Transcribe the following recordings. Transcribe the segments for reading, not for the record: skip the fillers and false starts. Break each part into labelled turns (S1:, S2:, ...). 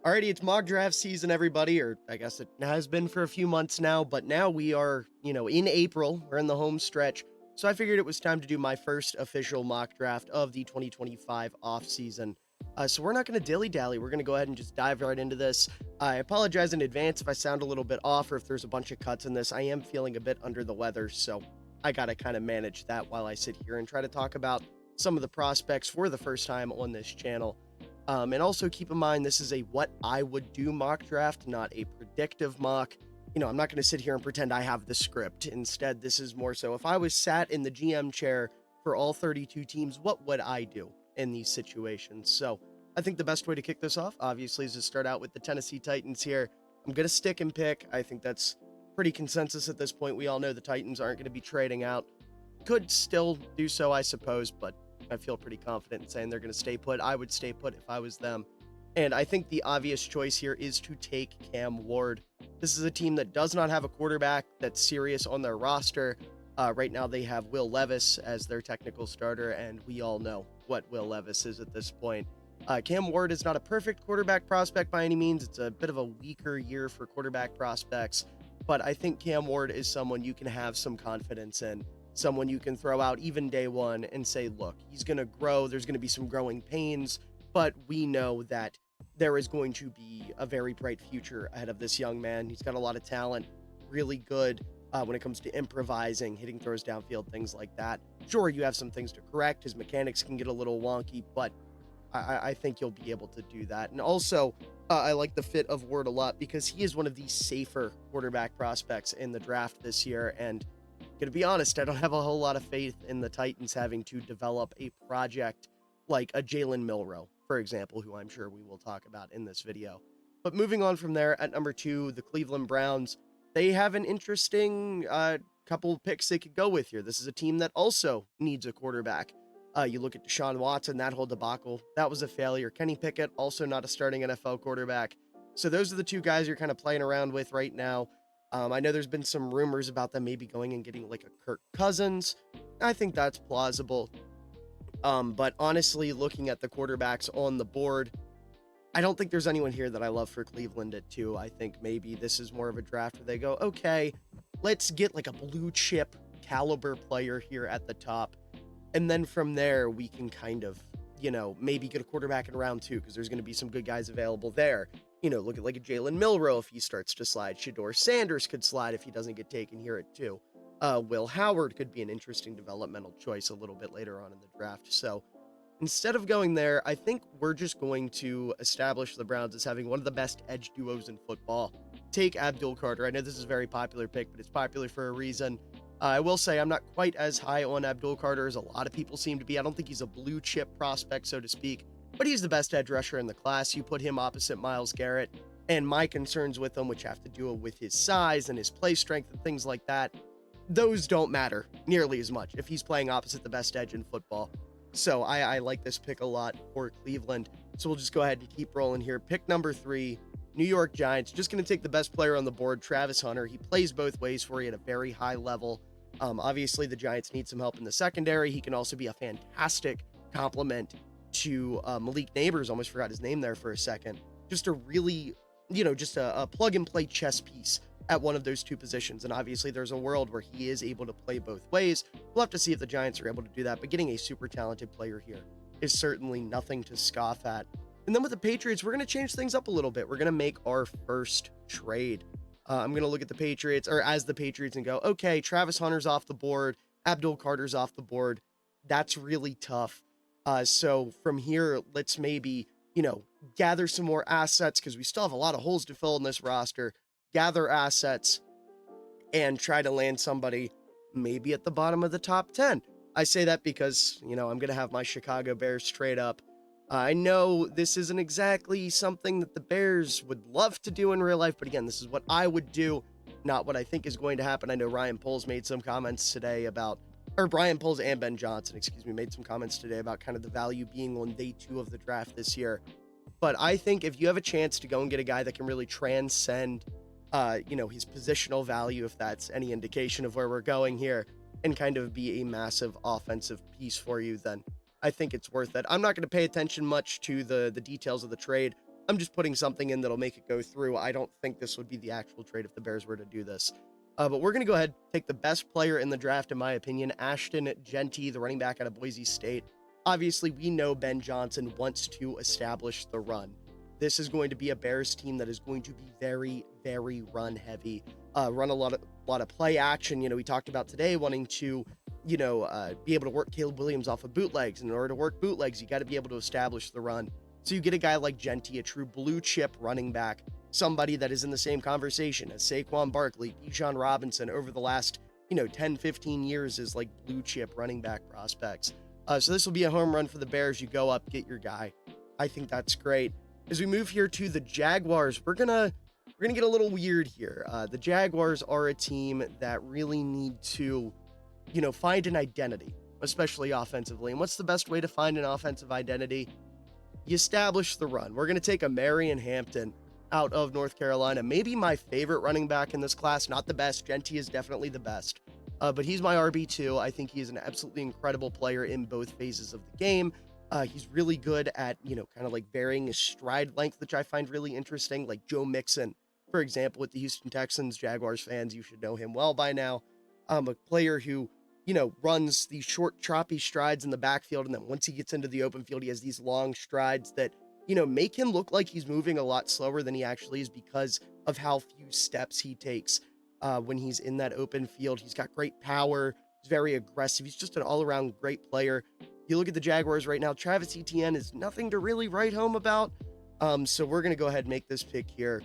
S1: Alrighty, it's mock draft season, everybody, or I guess it has been for a few months now, but now we are, in April. We're in the home stretch. So I figured it was time to do my first official mock draft of the 2025 off season. So we're not going to dilly-dally. We're going to go ahead and just dive right into this. I apologize in advance if I sound a little bit off or if there's a bunch of cuts in this. I am feeling a bit under the weather, so I got to kind of manage that while I sit here and try to talk about some of the prospects for the first time on this channel. And also keep in mind, this is a what I would do mock draft, not a predictive mock. I'm not going to sit here and pretend I have the script. Instead, this is more so if I was sat in the GM chair for all 32 teams, what would I do in these situations? So I think the best way to kick this off, obviously, is to start out with the Tennessee Titans here. I'm going to stick and pick. I think that's pretty consensus at this point. We all know the Titans aren't going to be trading out. Could still do so, I suppose, but I feel pretty confident in saying they're going to stay put. I would stay put if I was them. And I think the obvious choice here is to take Cam Ward. This is a team that does not have a quarterback that's serious on their roster. Right now they have Will Levis as their technical starter, and we all know what Will Levis is at this point. Cam Ward is not a perfect quarterback prospect by any means. It's a bit of a weaker year for quarterback prospects, but I think Cam Ward is someone you can have some confidence in. Someone you can throw out even day one and say, look, he's going to grow. There's going to be some growing pains, but we know that there is going to be a very bright future ahead of this young man. He's got a lot of talent, really good when it comes to improvising, hitting throws downfield, things like that. Sure, you have some things to correct. His mechanics can get a little wonky, but I think you'll be able to do that. And also, I like the fit of Ward a lot because he is one of the safer quarterback prospects in the draft this year. And gonna be honest, I don't have a whole lot of faith in the Titans having to develop a project like a Jalen Milroe, for example, who I'm sure we will talk about in this video. But moving on from there, at number 2, the Cleveland Browns. They have an interesting couple of picks they could go with here. This is a team that also needs a quarterback. You look at Deshaun Watson, that whole debacle, that was a failure. Kenny Pickett, also not a starting NFL quarterback. So those are the two guys you're kind of playing around with right now. I know there's been some rumors about them maybe going and getting like a Kirk Cousins. I think that's plausible. But honestly, looking at the quarterbacks on the board, I don't think there's anyone here that I love for Cleveland at 2. I think maybe this is more of a draft where they go, okay, let's get like a blue chip caliber player here at the top. And then from there, we can kind of, maybe get a quarterback in round 2 because there's going to be some good guys available there. Look at like a Jalen Milroe if he starts to slide. Shedeur Sanders could slide if he doesn't get taken here at 2. Will Howard could be an interesting developmental choice a little bit later on in the draft. So instead of going there, I think we're just going to establish the Browns as having one of the best edge duos in football. Take Abdul Carter. I know this is a very popular pick, but it's popular for a reason. I will say I'm not quite as high on Abdul Carter as a lot of people seem to be. I don't think he's a blue chip prospect, so to speak, but he's the best edge rusher in the class. You put him opposite Myles Garrett, and my concerns with him, which have to do with his size and his play strength and things like that, those don't matter nearly as much if he's playing opposite the best edge in football. So I like this pick a lot for Cleveland. So we'll just go ahead and keep rolling here. Pick number 3, New York Giants. Just going to take the best player on the board, Travis Hunter. He plays both ways for you at a very high level. Obviously, the Giants need some help in the secondary. He can also be a fantastic complement to Malik Neighbors. Almost forgot his name there for a second. Just a really, just a plug-and-play chess piece at one of those two positions. And obviously, there's a world where he is able to play both ways. We'll have to see if the Giants are able to do that. But getting a super talented player here is certainly nothing to scoff at. And then with the Patriots, we're going to change things up a little bit. We're going to make our first trade. I'm going to look at the Patriots, or as the Patriots, and go, okay, Travis Hunter's off the board. Abdul Carter's off the board. That's really tough. So from here, let's maybe, gather some more assets because we still have a lot of holes to fill in this roster. Gather assets and try to land somebody maybe at the bottom of the top 10. I say that because, I'm going to have my Chicago Bears trade up. I know this isn't exactly something that the Bears would love to do in real life, but again, this is what I would do, not what I think is going to happen. I know Ryan Poles made some comments today about, or Brian Poles and Ben Johnson, made some comments today about kind of the value being on day 2 of the draft this year. But I think if you have a chance to go and get a guy that can really transcend, his positional value, if that's any indication of where we're going here, and kind of be a massive offensive piece for you, then I think it's worth it. I'm not going to pay attention much to the details of the trade. I'm just putting something in that'll make it go through. I don't think this would be the actual trade if the Bears were to do this. But we're going to go ahead, take the best player in the draft, in my opinion, Ashton Genty, the running back out of Boise State. Obviously, we know Ben Johnson wants to establish the run. This is going to be a Bears team that is going to be very, very run heavy, run a lot of play action. We talked about today wanting to, be able to work Caleb Williams off of bootlegs. And in order to work bootlegs, you got to be able to establish the run. So you get a guy like Genty, a true blue chip running back, somebody that is in the same conversation as Saquon Barkley, Bijan Robinson over the last, 10, 15 years as like blue chip running back prospects. So this will be a home run for the Bears. You go up, get your guy. I think that's great. As we move here to the Jaguars, we're gonna get a little weird here. The Jaguars are a team that really need to, find an identity, especially offensively. And what's the best way to find an offensive identity? You establish the run. We're gonna take a Marion Hampton out of North Carolina, maybe my favorite running back in this class. Not the best. Genty is definitely the best. But he's my RB2. I think he is an absolutely incredible player in both phases of the game. He's really good at, kind of like varying his stride length, which I find really interesting. Like Joe Mixon, for example, with the Houston Texans. Jaguars fans, you should know him well by now. A player who, runs these short, choppy strides in the backfield. And then once he gets into the open field, he has these long strides that, make him look like he's moving a lot slower than he actually is because of how few steps he takes when he's in that open field. He's got great power. He's very aggressive. He's just an all-around great player. You look at the Jaguars right now, Travis Etienne is nothing to really write home about. So we're going to go ahead and make this pick here.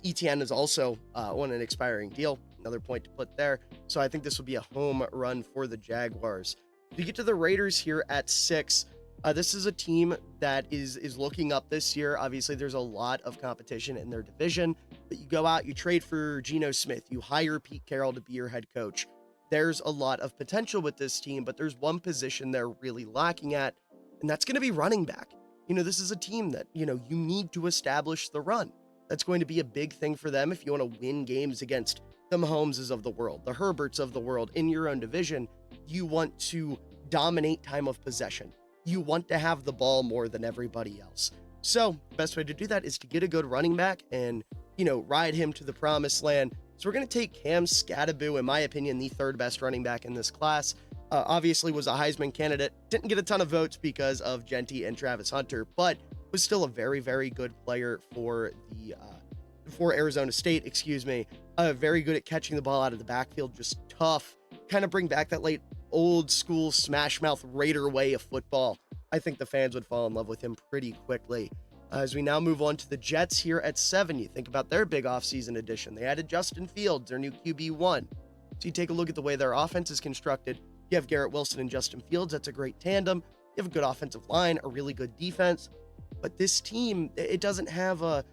S1: Etienne is also on an expiring deal. Another point to put there. So I think this will be a home run for the Jaguars. We get to the Raiders here at 6. This is a team that is looking up this year. Obviously, there's a lot of competition in their division. But you go out, you trade for Geno Smith. You hire Pete Carroll to be your head coach. There's a lot of potential with this team, but there's one position they're really lacking at, and that's going to be running back. This is a team that, you need to establish the run. That's going to be a big thing for them if you want to win games against the Mahomeses of the world, the Herberts of the world in your own division. You want to dominate time of possession. You want to have the ball more than everybody else. So the best way to do that is to get a good running back and, ride him to the promised land. So we're going to take Cam Skattebo, in my opinion, the third best running back in this class. Obviously was a Heisman candidate. Didn't get a ton of votes because of Genty and Travis Hunter, but was still a very, very good player for Arizona State, very good at catching the ball out of the backfield, just tough, kind of bring back that late old school smash mouth Raider way of football. I think the fans would fall in love with him pretty quickly. As we now move on to the Jets here at 7, you think about their big offseason addition. They added Justin Fields, their new QB1. So you take a look at the way their offense is constructed. You have Garrett Wilson and Justin Fields. That's a great tandem. You have a good offensive line, a really good defense. But this team, it doesn't have a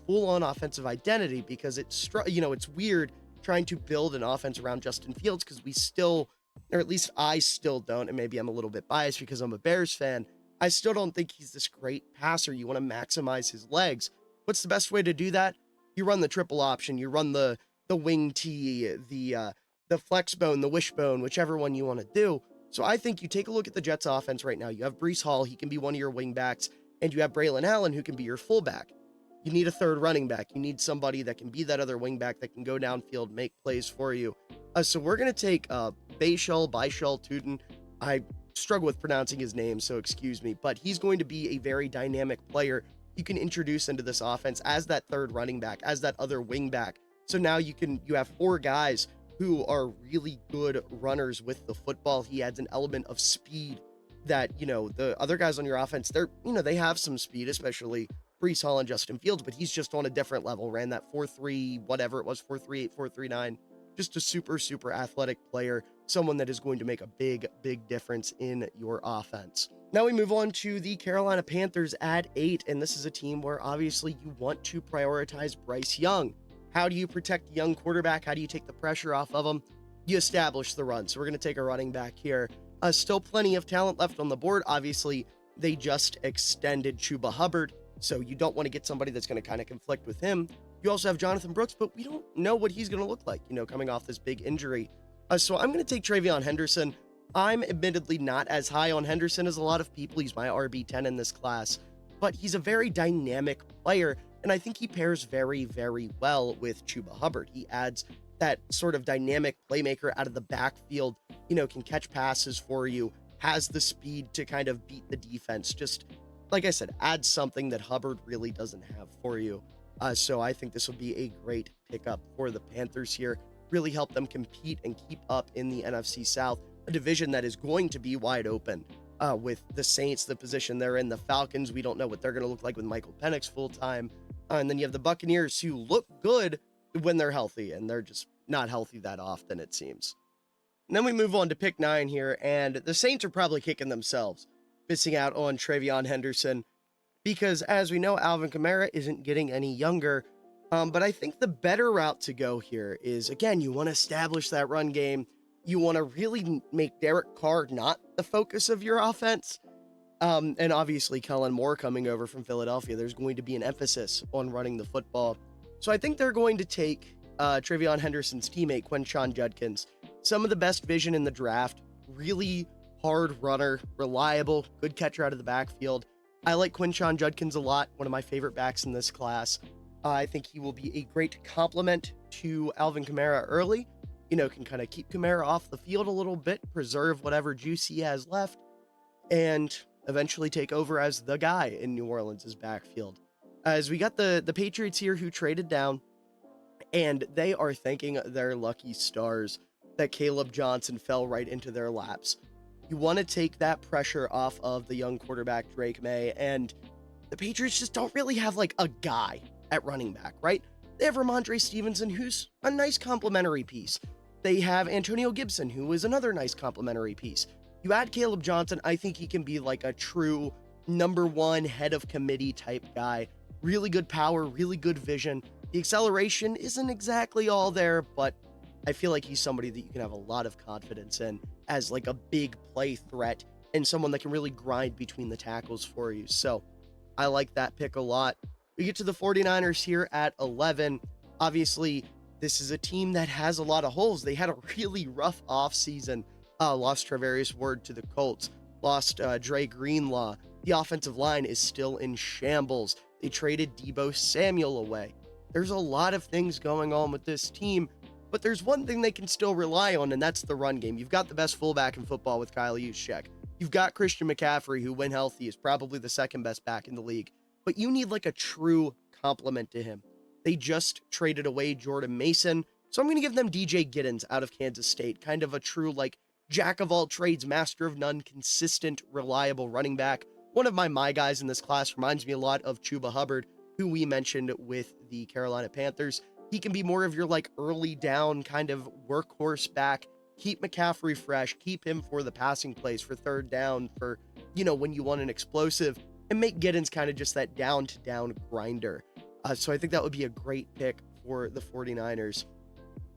S1: full-on offensive identity because it's weird trying to build an offense around Justin Fields because we still, or at least I still don't, and maybe I'm a little bit biased because I'm a Bears fan, I still don't think he's this great passer. You want to maximize his legs. What's the best way to do that? You run the triple option. You run the wing T, the flex bone, the wishbone, whichever one you want to do. So I think you take a look at the Jets offense right now. You have Breece Hall. He can be one of your wing backs. And you have Braylon Allen, who can be your fullback. You need a third running back. You need somebody that can be that other wing back that can go downfield, make plays for you. So we're going to take Bishal Tuten. I struggle with pronouncing his name, so excuse me. But he's going to be a very dynamic player you can introduce into this offense as that third running back, as that other wing back. So now you have 4 guys who are really good runners with the football. He adds an element of speed that, the other guys on your offense, they have some speed, especially Breece Hall and Justin Fields, but he's just on a different level. Ran that 4.3, whatever it was, 4.38, 4.39. Just a super, super athletic player, someone that is going to make a big, big difference in your offense. Now we move on to the Carolina Panthers at 8, and this is a team where obviously you want to prioritize Bryce Young. How do you protect a young quarterback? How do you take the pressure off of him? You establish the run. So we're going to take a running back here. Still plenty of talent left on the board. Obviously, they just extended Chuba Hubbard, so you don't want to get somebody that's going to kind of conflict with him. You also have Jonathan Brooks, but we don't know what he's going to look like, coming off this big injury. So I'm going to take Travion Henderson. I'm admittedly not as high on Henderson as a lot of people. He's my RB10 in this class. but he's a very dynamic player, and I think he pairs very, very well with Chuba Hubbard. He adds that sort of dynamic playmaker out of the backfield, can catch passes for you, has the speed to kind of beat the defense. Just like I said, adds something that Hubbard really doesn't have for you. So I think this will be a great pickup for the Panthers here. Really help them compete and keep up in the NFC South, a division that is going to be wide open with the Saints, the position they're in, the Falcons. We don't know what they're going to look like with Michael Penix full time. And then you have the Buccaneers, who look good when they're healthy, and they're just not healthy that often, it seems. And then we move on to pick 9 here, and the Saints are probably kicking themselves, missing out on Travion Henderson, because as we know, Alvin Kamara isn't getting any younger. But I think the better route to go here is, again, you want to establish that run game. You want to really make Derek Carr not the focus of your offense. And obviously, Kellen Moore coming over from Philadelphia, there's going to be an emphasis on running the football. So I think they're going to take Travion Henderson's teammate, Quinshon Judkins. Some of the best vision in the draft, really hard runner, reliable, good catcher out of the backfield. I like Quinshon Judkins a lot, one of my favorite backs in this class. I think he will be a great complement to Alvin Kamara early. Can kind of keep Kamara off the field a little bit, preserve whatever juice he has left, and eventually take over as the guy in New Orleans' backfield. As we got the Patriots here who traded down, and they are thanking their lucky stars that Caleb Johnson fell right into their laps. You want to take that pressure off of the young quarterback Drake May, and the Patriots just don't really have like a guy at running back, right? They have Ramondre Stevenson, who's a nice complimentary piece. They have Antonio Gibson, who is another nice complimentary piece. You add Caleb Johnson, I think he can be like a true number 1 head of committee type guy. Really good power, really good vision. The acceleration isn't exactly all there, but I feel like he's somebody that you can have a lot of confidence in as like a big play threat and someone that can really grind between the tackles for you. So I like that pick a lot. We get to the 49ers here at 11. Obviously, this is a team that has a lot of holes. They had a really rough offseason. Lost Travarius Ward to the Colts. Lost Dre Greenlaw. The offensive line is still in shambles. They traded Deebo Samuel away. There's a lot of things going on with this team, but there's one thing they can still rely on, and that's the run game. You've got the best fullback in football with Kyle Juszczyk. You've got Christian McCaffrey, who, when healthy, is probably the second best back in the league. But you need like a true complement to him. They just traded away Jordan Mason, so I'm going to give them DJ Giddens out of Kansas State. Kind of a true like jack of all trades, master of none, consistent, reliable running back. One of my guys in this class reminds me a lot of Chuba Hubbard, who we mentioned with the Carolina Panthers. He can be more of your like early down kind of workhorse back. Keep McCaffrey fresh, keep him for the passing plays, for third down, for, when you want an explosive, and make Giddens kind of just that down to down grinder. So I think that would be a great pick for the 49ers.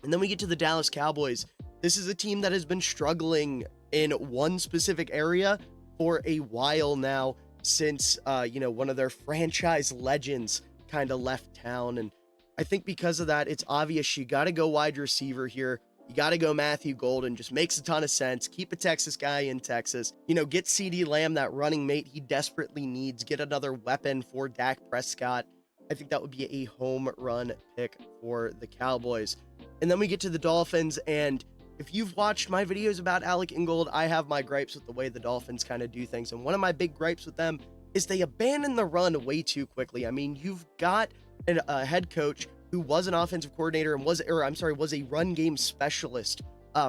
S1: And then we get to the Dallas Cowboys. This is a team that has been struggling in one specific area for a while now, since, one of their franchise legends kind of left town. And I think because of that, it's obvious you got to go wide receiver here. You got to go Matthew Golden. Just makes a ton of sense. Keep a Texas guy in Texas. Get CeeDee Lamb, that running mate he desperately needs. Get another weapon for Dak Prescott. I think that would be a home run pick for the Cowboys. And then we get to the Dolphins, and if you've watched my videos about Alec Ingold, I have my gripes with the way the Dolphins kind of do things. And one of my big gripes with them is they abandon the run way too quickly. I mean, you've got a head coach who was an offensive coordinator and was a run game specialist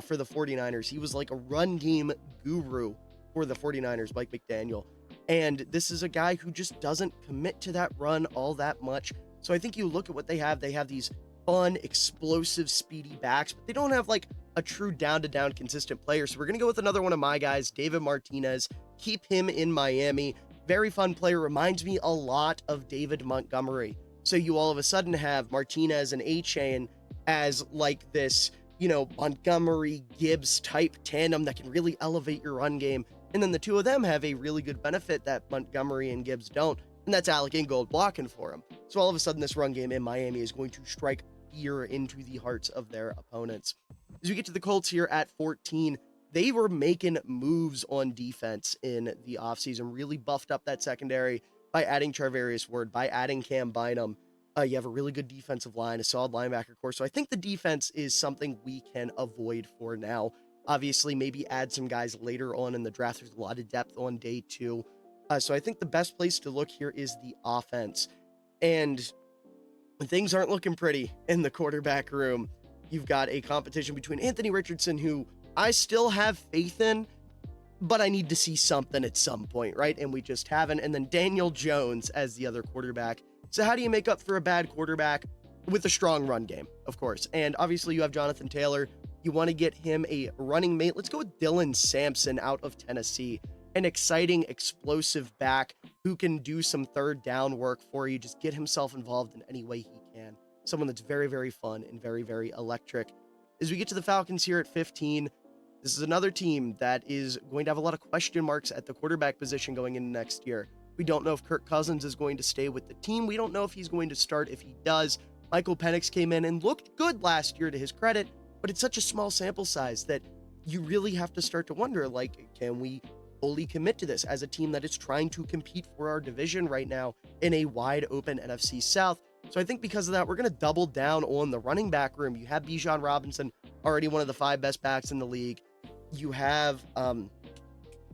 S1: for the 49ers. He was like a run game guru for the 49ers, Mike McDaniel. And this is a guy who just doesn't commit to that run all that much. So I think you look at what they have. They have these fun, explosive, speedy backs, but they don't have like a true down-to-down consistent player. So we're going to go with another one of my guys, David Martinez. Keep him in Miami. Very fun player. Reminds me a lot of David Montgomery. So you all of a sudden have Martinez and A-Chain as like this, Montgomery Gibbs type tandem that can really elevate your run game. And then the two of them have a really good benefit that Montgomery and Gibbs don't, and that's Alec Ingold blocking for him. So all of a sudden this run game in Miami is going to strike fear into the hearts of their opponents. As we get to the Colts here at 14, they were making moves on defense in the offseason, really buffed up that secondary by adding Charvarius Ward, by adding Cam Bynum. You have a really good defensive line, a solid linebacker core. So I think the defense is something we can avoid for now. Obviously, maybe add some guys later on in the draft. There's a lot of depth on day 2. So I think the best place to look here is the offense. And things aren't looking pretty in the quarterback room. You've got a competition between Anthony Richardson, who I still have faith in, but I need to see something at some point, right? And we just haven't. And then Daniel Jones as the other quarterback. So how do you make up for a bad quarterback? With a strong run game, of course. And obviously you have Jonathan Taylor. You want to get him a running mate. Let's go with Dylan Sampson out of Tennessee. An exciting, explosive back who can do some third down work for you. Just get himself involved in any way he can. Someone that's very, very fun and very, very electric. As we get to the Falcons here at 15, this is another team that is going to have a lot of question marks at the quarterback position going into next year. We don't know if Kirk Cousins is going to stay with the team. We don't know if he's going to start. If he does, Michael Penix came in and looked good last year to his credit, but it's such a small sample size that you really have to start to wonder, like, can we fully commit to this as a team that is trying to compete for our division right now in a wide open NFC South? So I think because of that, we're going to double down on the running back room. You have Bijan Robinson, already one of the 5 best backs in the league. You have,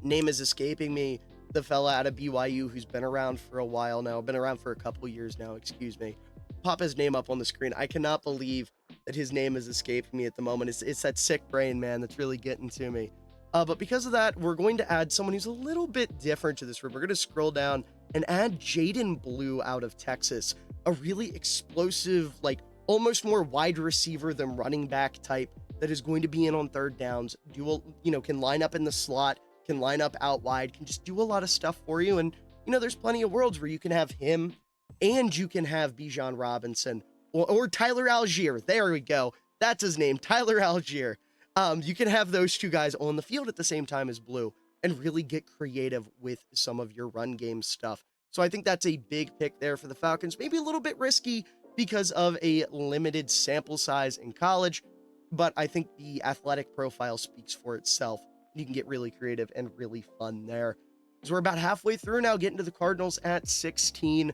S1: name is escaping me, the fella out of BYU who's been around for a while now, been around for a couple years now, excuse me. Pop his name up on the screen. I cannot believe that his name has escaped me at the moment. It's that sick brain, man, that's really getting to me. But because of that, we're going to add someone who's a little bit different to this room. We're going to scroll down and add Jaden Blue out of Texas, a really explosive, like almost more wide receiver than running back type that is going to be in on third downs, can line up in the slot, can line up out wide, can just do a lot of stuff for you. And, there's plenty of worlds where you can have him and you can have Bijan Robinson or Tyler Algier. There we go. That's his name, Tyler Algier. You can have those 2 guys on the field at the same time as Blue and really get creative with some of your run game stuff. So I think that's a big pick there for the Falcons. Maybe a little bit risky because of a limited sample size in college, but I think the athletic profile speaks for itself. You can get really creative and really fun there. So we're about halfway through now, getting to the Cardinals at 16.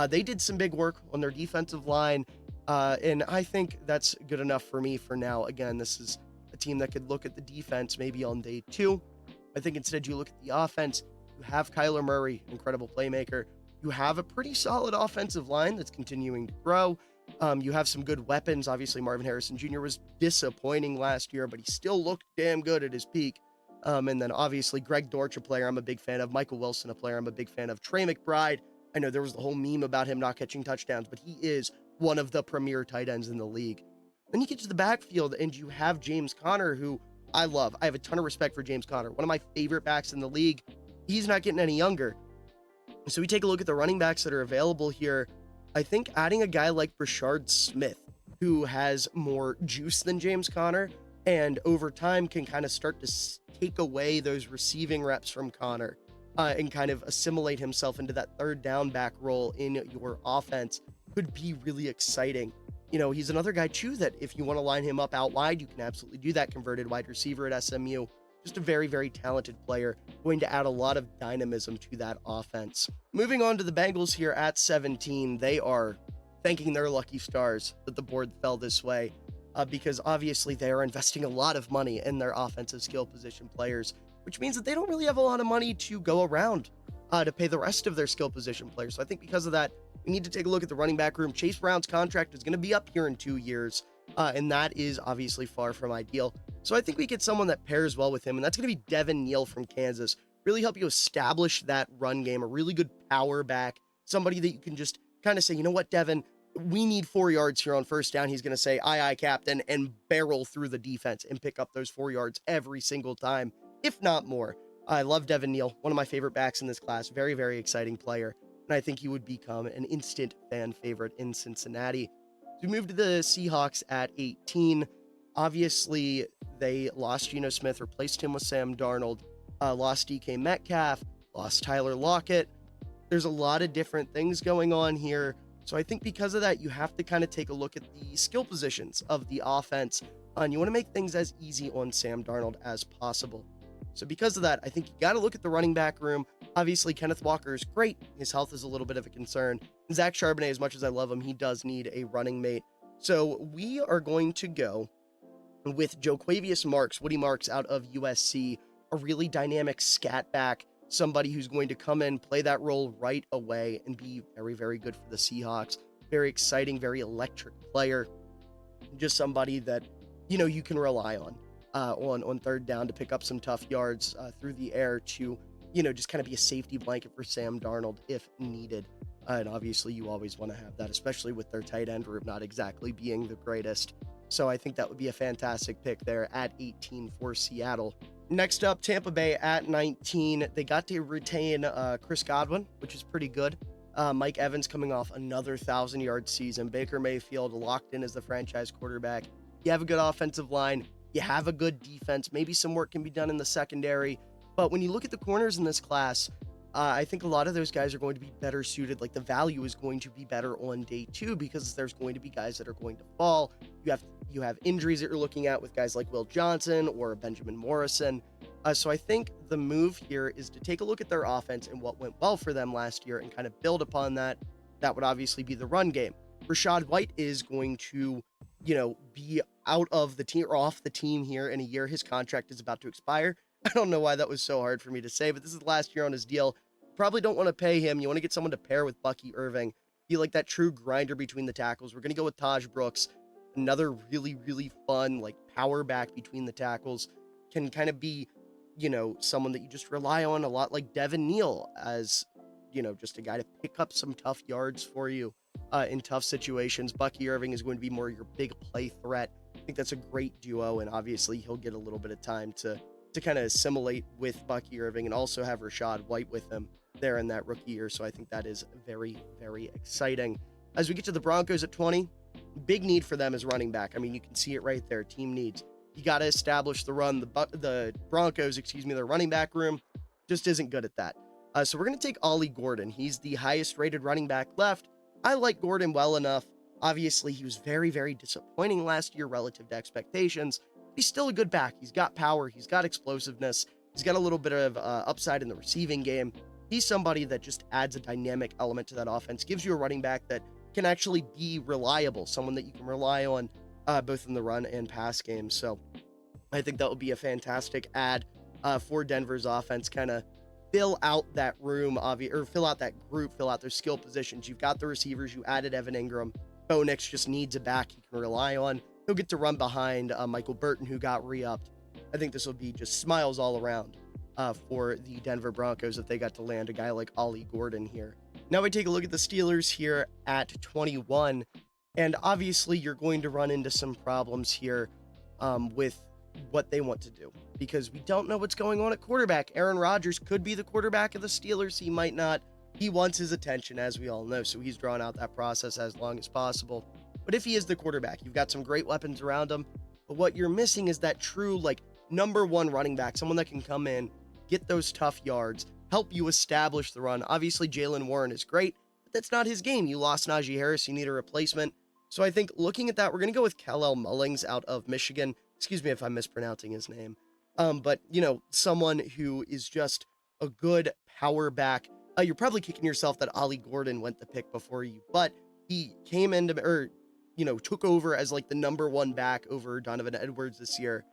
S1: They did some big work on their defensive line, and I think that's good enough for me for now. Again, this is a team that could look at the defense maybe on day 2. I think instead you look at the offense. You have Kyler Murray, incredible playmaker. You have a pretty solid offensive line that's continuing to grow. You have some good weapons. Obviously, Marvin Harrison Jr. was disappointing last year, but he still looked damn good at his peak. And then obviously Greg Dortch, a player I'm a big fan of. Michael Wilson, a player I'm a big fan of. Trey McBride, I know there was the whole meme about him not catching touchdowns, but he is one of the premier tight ends in the league. Then you get to the backfield and you have James Conner, who I love. I have a ton of respect for James Conner, one of my favorite backs in the league. He's not getting any younger. So we take a look at the running backs that are available here. I think adding a guy like Brashard Smith, who has more juice than James Conner, and over time can kind of start to take away those receiving reps from Conner and kind of assimilate himself into that third down back role in your offense, could be really exciting. He's another guy too that if you want to line him up out wide, you can absolutely do that. Converted wide receiver at SMU. Just a very, very talented player, going to add a lot of dynamism to that offense. Moving on to the Bengals here at 17, they are thanking their lucky stars that the board fell this way, because obviously they are investing a lot of money in their offensive skill position players, which means that they don't really have a lot of money to go around to pay the rest of their skill position players. So I think because of that, we need to take a look at the running back room. Chase Brown's contract is going to be up here in 2 years, and that is obviously far from ideal. So I think we get someone that pairs well with him, and that's going to be Devin Neal from Kansas. Really help you establish that run game, a really good power back, somebody that you can just kind of say, you know what, Devin, we need 4 yards here on first down. He's going to say, aye, captain, and barrel through the defense and pick up those 4 yards every single time, if not more. I love Devin Neal, one of my favorite backs in this class. Very, very exciting player, and I think he would become an instant fan favorite in Cincinnati. So we move to the Seahawks at 18. Obviously, they lost Geno Smith, replaced him with Sam Darnold, lost DK Metcalf, lost Tyler Lockett. There's a lot of different things going on here. So I think because of that, you have to kind of take a look at the skill positions of the offense, and you want to make things as easy on Sam Darnold as possible. So because of that, I think you got to look at the running back room. Obviously, Kenneth Walker is great. His health is a little bit of a concern. Zach Charbonnet, as much as I love him, he does need a running mate. So we are going to go with Joquavius Marks, Woody Marks out of USC, a really dynamic scat back, somebody who's going to come in, play that role right away, and be very, very good for the Seahawks. Very exciting, very electric player. Just somebody that, you can rely on third down to pick up some tough yards through the air to, just kind of be a safety blanket for Sam Darnold if needed. And obviously you always want to have that, especially with their tight end room not exactly being the greatest. So I think that would be a fantastic pick there at 18 for Seattle. Next up, Tampa Bay at 19. They got to retain Chris Godwin, which is pretty good. Mike Evans coming off another 1,000-yard season. Baker Mayfield locked in as the franchise quarterback. You have a good offensive line. You have a good defense. Maybe some work can be done in the secondary. But when you look at the corners in this class, I think a lot of those guys are going to be better suited. Like, the value is going to be better on day two because there's going to be guys that are going to fall. You have injuries that you're looking at with guys like Will Johnson or Benjamin Morrison. So I think the move here is to take a look at their offense and what went well for them last year and kind of build upon that. That would obviously be the run game. Rachaad White is going to, be out of the team or off the team here in a year. His contract is about to expire. I don't know why that was so hard for me to say, but this is the last year on his deal. Probably don't want to pay him. You want to get someone to pair with Bucky Irving. Be like that true grinder between the tackles. We're going to go with Taj Brooks. Another really, really fun, power back between the tackles. Can kind of be, someone that you just rely on a lot, like Devin Neal, as, just a guy to pick up some tough yards for you in tough situations. Bucky Irving is going to be more your big play threat. I think that's a great duo, and obviously he'll get a little bit of time to kind of assimilate with Bucky Irving and also have Rachaad White with him there in that rookie year. So I think that is very, very exciting. As we get to the Broncos at 20, big need for them is running back. I mean, you can see it right there. Team needs. You got to establish the run. The Broncos, their running back room just isn't good at that. So we're going to take Ollie Gordon. He's the highest rated running back left. I like Gordon well enough. Obviously, he was very, very disappointing last year relative to expectations. He's still a good back. He's got power. He's got explosiveness. He's got a little bit of upside in the receiving game. He's somebody that just adds a dynamic element to that offense, gives you a running back that can actually be reliable, someone that you can rely on both in the run and pass game. So I think that would be a fantastic add for Denver's offense, kind of fill out that room, or fill out that group, fill out their skill positions. You've got the receivers. You added Evan Ingram. Bo Nix just needs a back he can rely on. He'll get to run behind Michael Burton, who got re-upped. I think this will be just smiles all around for the Denver Broncos if they got to land a guy like Ollie Gordon here. Now we take a look at the Steelers here at 21, and obviously you're going to run into some problems here with what they want to do because we don't know what's going on at quarterback. Aaron Rodgers could be the quarterback of the Steelers. He might not. He wants his attention, as we all know, so he's drawn out that process as long as possible. But if he is the quarterback, you've got some great weapons around him. But what you're missing is that true, number one running back, someone that can come in, get those tough yards, help you establish the run. Obviously, Jalen Warren is great, but that's not his game. You lost Najee Harris. You need a replacement. So I think looking at that, we're going to go with Kal-El Mullings out of Michigan. Excuse me if I'm mispronouncing his name. But, someone who is just a good power back. You're probably kicking yourself that Ollie Gordon went the pick before you, but he came into, took over as the number one back over Donovan Edwards this year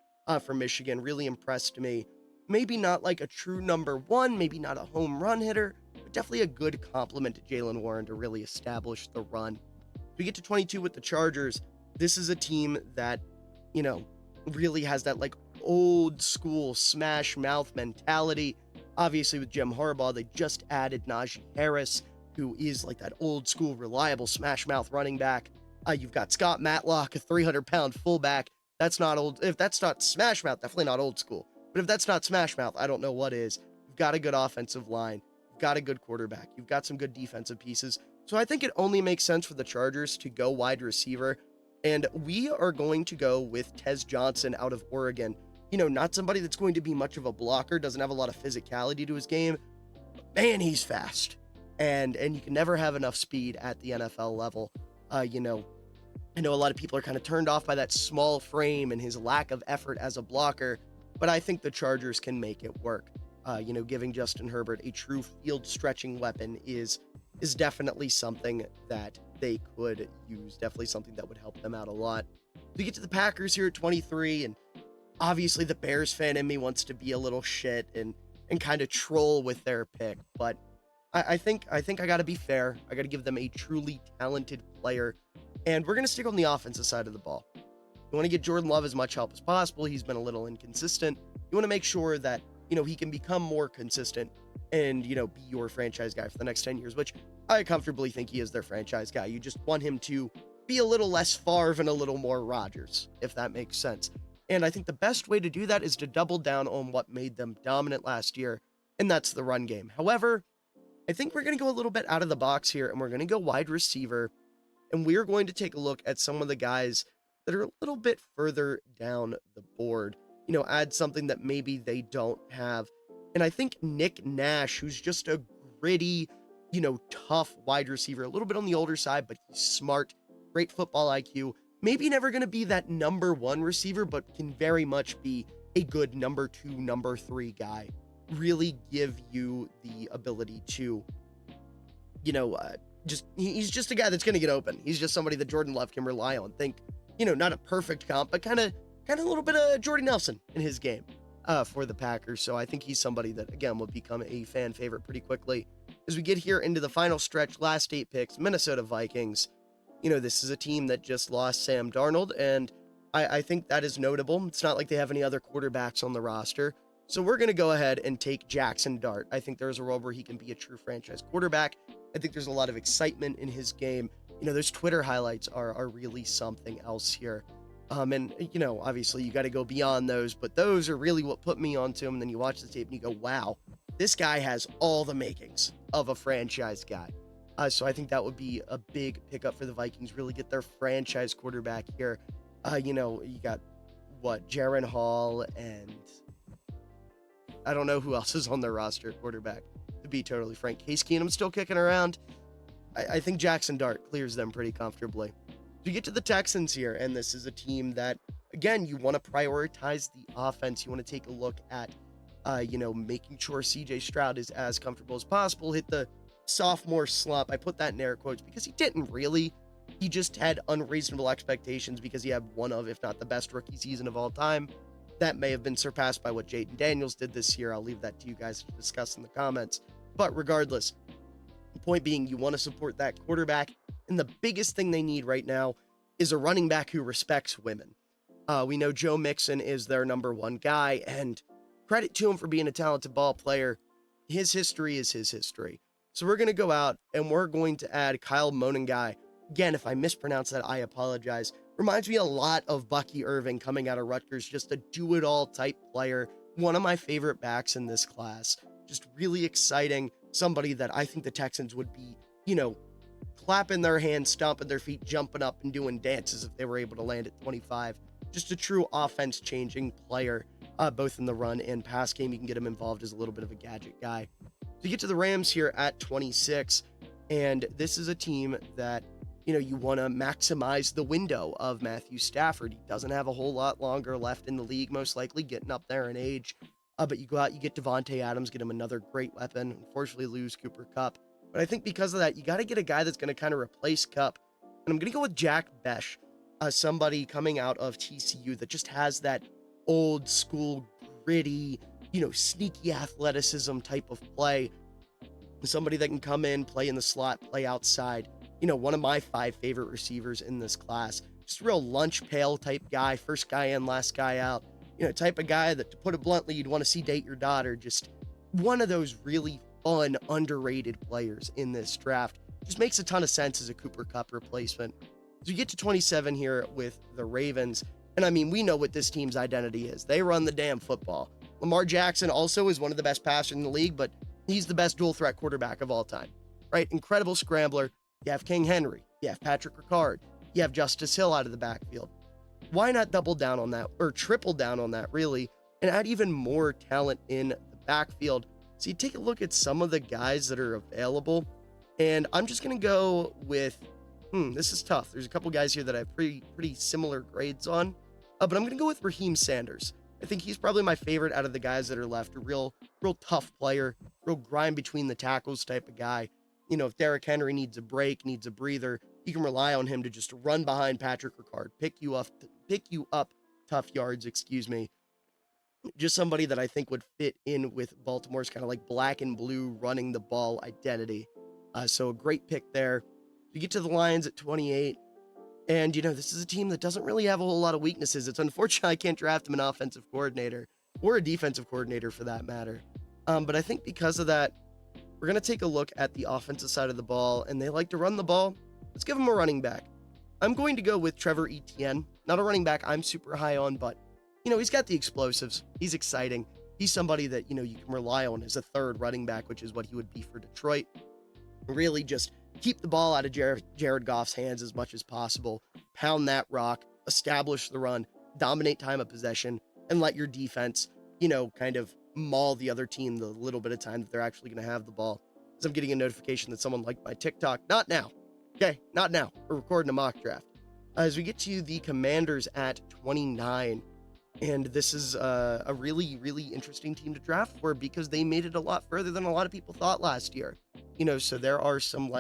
S1: for Michigan. Really impressed me. Maybe not a true number one, maybe not a home run hitter, but definitely a good compliment to Jalen Warren to really establish the run. We get to 22 with the Chargers. This is a team that, really has that old school smash mouth mentality. Obviously with Jim Harbaugh, they just added Najee Harris, who is that old school reliable smash mouth running back. You've got Scott Matlock, a 300-pound fullback. That's not old. If that's not smash mouth, definitely not old school. But if that's not smash mouth, I don't know what is. You've got a good offensive line. You've got a good quarterback. You've got some good defensive pieces. So I think it only makes sense for the Chargers to go wide receiver. And we are going to go with Tez Johnson out of Oregon. Not somebody that's going to be much of a blocker, doesn't have a lot of physicality to his game. But man, he's fast. And you can never have enough speed at the NFL level. I know a lot of people are kind of turned off by that small frame and his lack of effort as a blocker. but I think the Chargers can make it work. Giving Justin Herbert a true field stretching weapon is definitely something that they could use. Definitely something that would help them out a lot. We get to the Packers here at 23, and obviously the Bears fan in me wants to be a little shit and kind of troll with their pick, but I think I got to be fair. I got to give them a truly talented player, and we're gonna stick on the offensive side of the ball. You want to get Jordan Love as much help as possible. He's been a little inconsistent. You want to make sure that, he can become more consistent and, be your franchise guy for the next 10 years, which I comfortably think he is their franchise guy. You just want him to be a little less Favre and a little more Rodgers, if that makes sense. And I think the best way to do that is to double down on what made them dominant last year, and that's the run game. However, I think we're going to go a little bit out of the box here, and we're going to go wide receiver, and we're going to take a look at some of the guys that are a little bit further down the board, add something that maybe they don't have. And I think Nick Nash, who's just a gritty, tough wide receiver, a little bit on the older side, but he's smart, great football IQ, maybe never going to be that number one receiver, but can very much be a good number two, number three guy. Really give you the ability to, he's just a guy that's going to get open. He's just somebody that Jordan Love can rely on. Think, not a perfect comp, but kind of a little bit of Jordy Nelson in his game for the Packers. So I think he's somebody that, again, will become a fan favorite pretty quickly. As we get here into the final stretch, last 8 picks, Minnesota Vikings. This is a team that just lost Sam Darnold, and I think that is notable. It's not like they have any other quarterbacks on the roster. So we're going to go ahead and take Jackson Dart. I think there's a role where he can be a true franchise quarterback. I think there's a lot of excitement in his game. Those Twitter highlights are really something else here. Obviously you got to go beyond those, but those are really what put me onto him. And then you watch the tape and you go, wow, this guy has all the makings of a franchise guy. So I think that would be a big pickup for the Vikings, really get their franchise quarterback here. You got Jaron Hall, and I don't know who else is on their roster quarterback, to be totally frank. Case Keenum's still kicking around. I think Jackson Dart clears them pretty comfortably. You get to the Texans here, and this is a team that, again, you want to prioritize the offense. You want to take a look at, making sure CJ Stroud is as comfortable as possible. Hit the sophomore slump. I put that in air quotes because he didn't really. He just had unreasonable expectations because he had one of, if not the best rookie season of all time. That may have been surpassed by what Jaden Daniels did this year. I'll leave that to you guys to discuss in the comments. But regardless, the point being, you want to support that quarterback. And the biggest thing they need right now is a running back who respects women. We know Joe Mixon is their number one guy, and credit to him for being a talented ball player. His history is his history. So we're going to go out and we're going to add Kyle Monangai. Again, if I mispronounce that, I apologize. Reminds me a lot of Bucky Irving coming out of Rutgers, just a do-it-all type player. One of my favorite backs in this class. Just really exciting. Somebody that I think the Texans would be, clapping their hands, stomping their feet, jumping up and doing dances if they were able to land at 25. Just a true offense-changing player, both in the run and pass game. You can get him involved as a little bit of a gadget guy. So you get to the Rams here at 26, and this is a team that, you want to maximize the window of Matthew Stafford. He doesn't have a whole lot longer left in the league, most likely getting up there in age. But you go out, you get Devontae Adams, get him another great weapon. Unfortunately, lose Cooper Kupp. But I think because of that, you got to get a guy that's going to kind of replace Kupp. And I'm going to go with Jack Besh, somebody coming out of TCU that just has that old school, gritty, sneaky athleticism type of play. Somebody that can come in, play in the slot, play outside. One of my 5 favorite receivers in this class. Just a real lunch pail type guy, first guy in, last guy out. Type of guy that, to put it bluntly, you'd want to see date your daughter. Just one of those really fun, underrated players in this draft. Just makes a ton of sense as a Cooper Kupp replacement. So you get to 27 here with the Ravens. And I mean, we know what this team's identity is. They run the damn football. Lamar Jackson also is one of the best passers in the league, but he's the best dual threat quarterback of all time, right? Incredible scrambler. You have King Henry. You have Patrick Ricard. You have Justice Hill out of the backfield. Why not double down on that, or triple down on that, really, and add even more talent in the backfield? So you take a look at some of the guys that are available, and I'm just going to go with, this is tough. There's a couple guys here that I have pretty similar grades on, but I'm going to go with Raheem Sanders. I think he's probably my favorite out of the guys that are left. A real tough player, real grind between the tackles type of guy. If Derrick Henry needs a break, needs a breather, you can rely on him to just run behind Patrick Ricard, pick you up tough yards, excuse me. Just somebody that I think would fit in with Baltimore's kind of like black and blue running the ball identity. So a great pick there. You get to the Lions at 28. And, this is a team that doesn't really have a whole lot of weaknesses. It's unfortunate I can't draft him an offensive coordinator or a defensive coordinator for that matter. But I think because of that, we're going to take a look at the offensive side of the ball, and they like to run the ball. Let's give them a running back. I'm going to go with Trevor Etienne. Not a running back I'm super high on, but, he's got the explosives. He's exciting. He's somebody that, you can rely on as a third running back, which is what he would be for Detroit. Really just keep the ball out of Jared Goff's hands as much as possible, pound that rock, establish the run, dominate time of possession, and let your defense, kind of maul the other team the little bit of time that they're actually going to have the ball. As I'm getting a notification that someone liked my TikTok. Not now. Okay, not now. We're recording a mock draft. As we get to the Commanders at 29, and this is a really, really interesting team to draft for because they made it a lot further than a lot of people thought last year. So there are some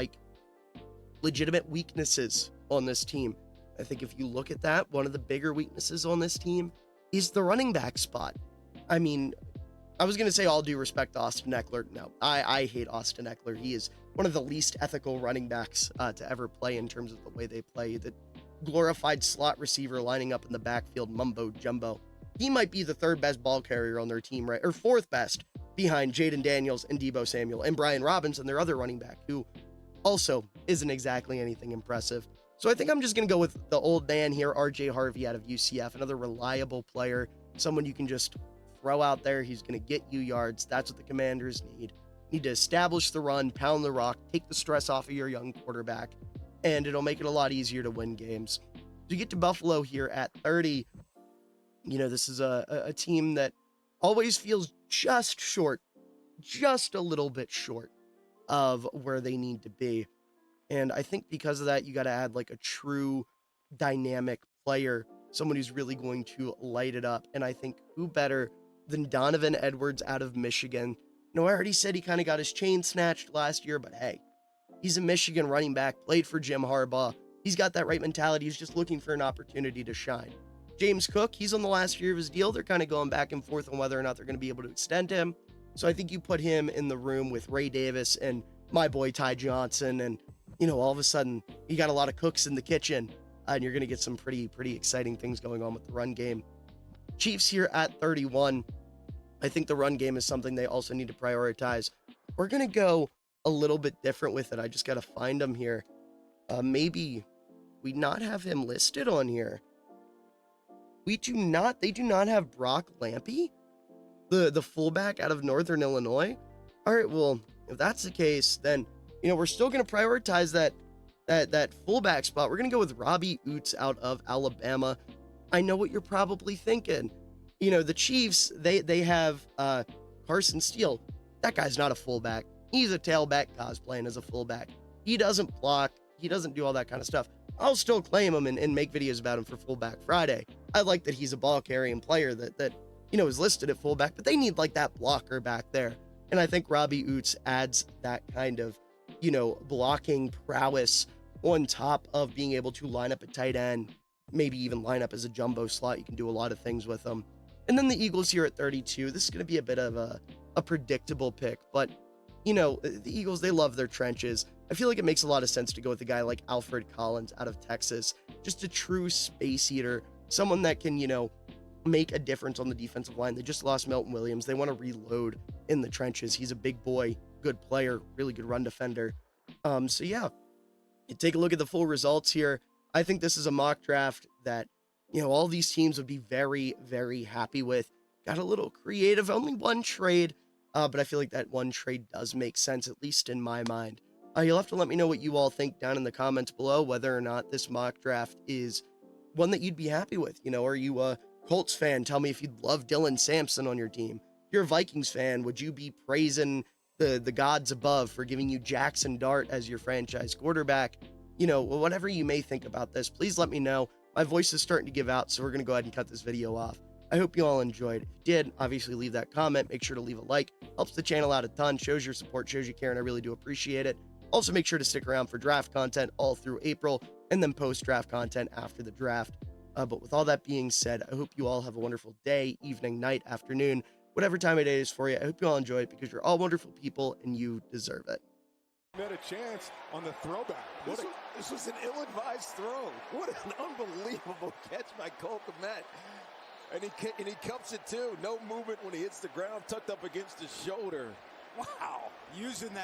S1: legitimate weaknesses on this team. I think if you look at that, one of the bigger weaknesses on this team is the running back spot. I mean, I was going to say all due respect to Austin Eckler. No, I hate Austin Eckler. He is one of the least ethical running backs to ever play in terms of the way they play. The glorified slot receiver lining up in the backfield, mumbo jumbo. He might be the third best ball carrier on their team, right? Or fourth best behind Jaden Daniels and Deebo Samuel and Brian Robinson, their other running back, who also isn't exactly anything impressive. So I think I'm just going to go with the old man here, RJ Harvey out of UCF, another reliable player, someone you can just throw out there. He's going to get you yards. That's what the Commanders need to establish the run, pound the rock, take the stress off of your young quarterback, and it'll make it a lot easier to win games. So you get to Buffalo here at 30. This is a team that always feels just short, just a little bit short of where they need to be. And I think because of that, you got to add a true dynamic player, someone who's really going to light it up. And I think who better than Donovan Edwards out of Michigan? I already said he kind of got his chain snatched last year, but hey, he's a Michigan running back, played for Jim Harbaugh. He's got that right mentality. He's just looking for an opportunity to shine. James Cook, he's on the last year of his deal. They're kind of going back and forth on whether or not they're going to be able to extend him. So I think you put him in the room with Ray Davis and my boy Ty Johnson, and all of a sudden you got a lot of cooks in the kitchen, and you're going to get some pretty exciting things going on with the run game. Chiefs here at 31. I think the run game is something they also need to prioritize. We're going to go a little bit different with it. I just got to find him here. Maybe we not have him listed on here. They do not have Brock Lampy, the fullback out of Northern Illinois. All right, well, if that's the case, then, we're still going to prioritize that fullback spot. We're going to go with Robbie Oots out of Alabama. I know what you're probably thinking. The Chiefs, they have Carson Steele. That guy's not a fullback. He's a tailback cosplaying as a fullback. He doesn't block. He doesn't do all that kind of stuff. I'll still claim him and make videos about him for Fullback Friday. I like that he's a ball carrying player that is listed at fullback, but they need that blocker back there. And I think Robbie Oots adds that kind of, blocking prowess on top of being able to line up at tight end, maybe even line up as a jumbo slot. You can do a lot of things with them. And then the Eagles here at 32. This is going to be a bit of a predictable pick, but the Eagles, they love their trenches. I feel like it makes a lot of sense to go with a guy like Alfred Collins out of Texas, just a true space eater, someone that can, make a difference on the defensive line. They just lost Milton Williams. They want to reload in the trenches. He's a big boy, good player, really good run defender. So yeah, you take a look at the full results here. I think this is a mock draft that, all these teams would be very, very happy with. Got a little creative, only one trade, but I feel like that one trade does make sense, at least in my mind. You'll have to let me know what you all think down in the comments below, whether or not this mock draft is one that you'd be happy with. Are you a Colts fan? Tell me if you'd love Dylan Sampson on your team. If you're a Vikings fan, would you be praising the gods above for giving you Jackson Dart as your franchise quarterback? Whatever you may think about this, please let me know. My voice is starting to give out, so we're going to go ahead and cut this video off. I hope you all enjoyed. If you did, obviously leave that comment. Make sure to leave a like. Helps the channel out a ton, shows your support, shows you care, and I really do appreciate it. Also, make sure to stick around for draft content all through April and then post-draft content after the draft. But with all that being said, I hope you all have a wonderful day, evening, night, afternoon, whatever time of day it is for you. I hope you all enjoy it because you're all wonderful people and you deserve it.
S2: Had a chance on the throwback.
S3: This was an ill-advised throw. What an unbelievable catch by Cole Kmet. And he cups it too. No movement when he hits the ground, tucked up against his shoulder. Wow.
S2: Using that